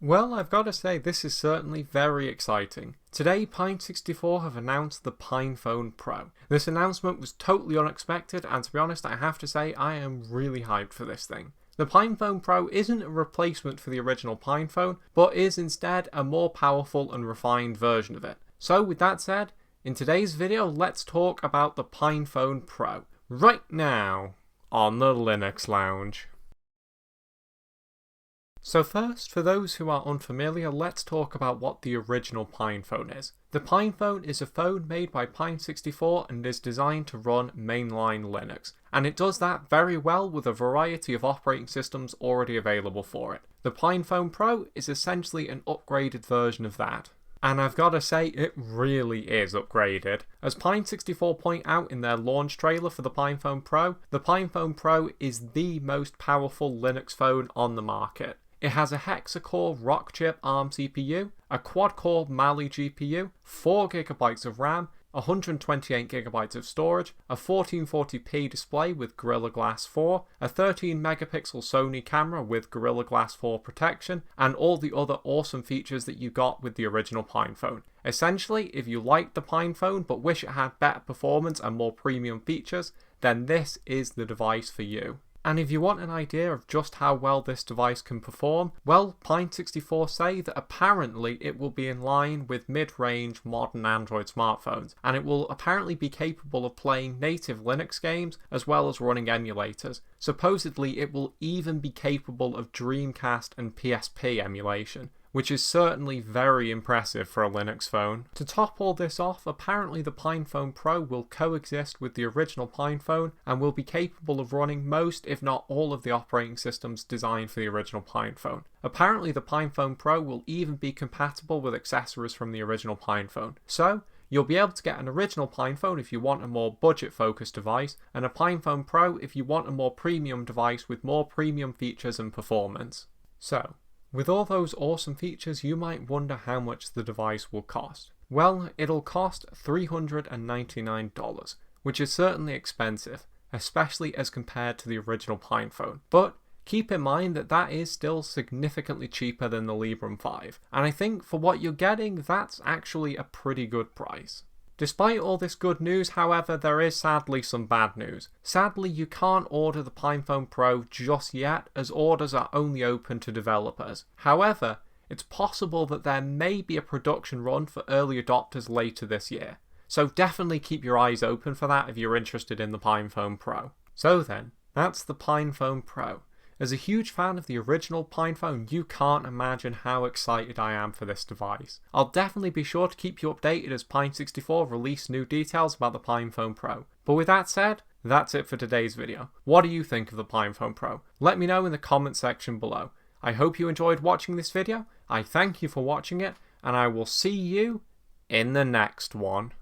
Well, I've got to say, this is certainly very exciting. Today, Pine64 have announced the PinePhone Pro. This announcement was totally unexpected, and to be honest, I have to say, I am really hyped for this thing. The PinePhone Pro isn't a replacement for the original PinePhone, but is instead a more powerful and refined version of it. So with that said, in today's video, let's talk about the PinePhone Pro, right now, on the Linux Lounge. So first, for those who are unfamiliar, let's talk about what the original PinePhone is. The PinePhone is a phone made by Pine64 and is designed to run mainline Linux, and it does that very well with a variety of operating systems already available for it. The PinePhone Pro is essentially an upgraded version of that. And I've got to say, it really is upgraded. As Pine64 point out in their launch trailer for the PinePhone Pro, the PinePhone Pro is the most powerful Linux phone on the market. It has a hexa-core Rockchip ARM CPU, a quad-core Mali GPU, 4GB of RAM, 128GB of storage, a 1440p display with Gorilla Glass 4, a 13MP Sony camera with Gorilla Glass 4 protection, and all the other awesome features that you got with the original PinePhone. Essentially, if you like the PinePhone but wish it had better performance and more premium features, then this is the device for you. And if you want an idea of just how well this device can perform, well, Pine64 say that apparently it will be in line with mid-range modern Android smartphones, and it will apparently be capable of playing native Linux games as well as running emulators. Supposedly it will even be capable of Dreamcast and PSP emulation, which is certainly very impressive for a Linux phone. To top all this off, apparently the PinePhone Pro will coexist with the original PinePhone and will be capable of running most, if not all, of the operating systems designed for the original PinePhone. Apparently the PinePhone Pro will even be compatible with accessories from the original PinePhone. So, you'll be able to get an original PinePhone if you want a more budget-focused device, and a PinePhone Pro if you want a more premium device with more premium features and performance. So, with all those awesome features, you might wonder how much the device will cost. Well, it'll cost $399, which is certainly expensive, especially as compared to the original PinePhone. But keep in mind that that is still significantly cheaper than the Librem 5, and I think for what you're getting, that's actually a pretty good price. Despite all this good news, however, there is sadly some bad news. Sadly, you can't order the PinePhone Pro just yet, as orders are only open to developers. However, it's possible that there may be a production run for early adopters later this year. So definitely keep your eyes open for that if you're interested in the PinePhone Pro. So then, that's the PinePhone Pro. As a huge fan of the original PinePhone, you can't imagine how excited I am for this device. I'll definitely be sure to keep you updated as Pine64 release new details about the PinePhone Pro. But with that said, that's it for today's video. What do you think of the PinePhone Pro? Let me know in the comment section below. I hope you enjoyed watching this video, I thank you for watching it, and I will see you in the next one.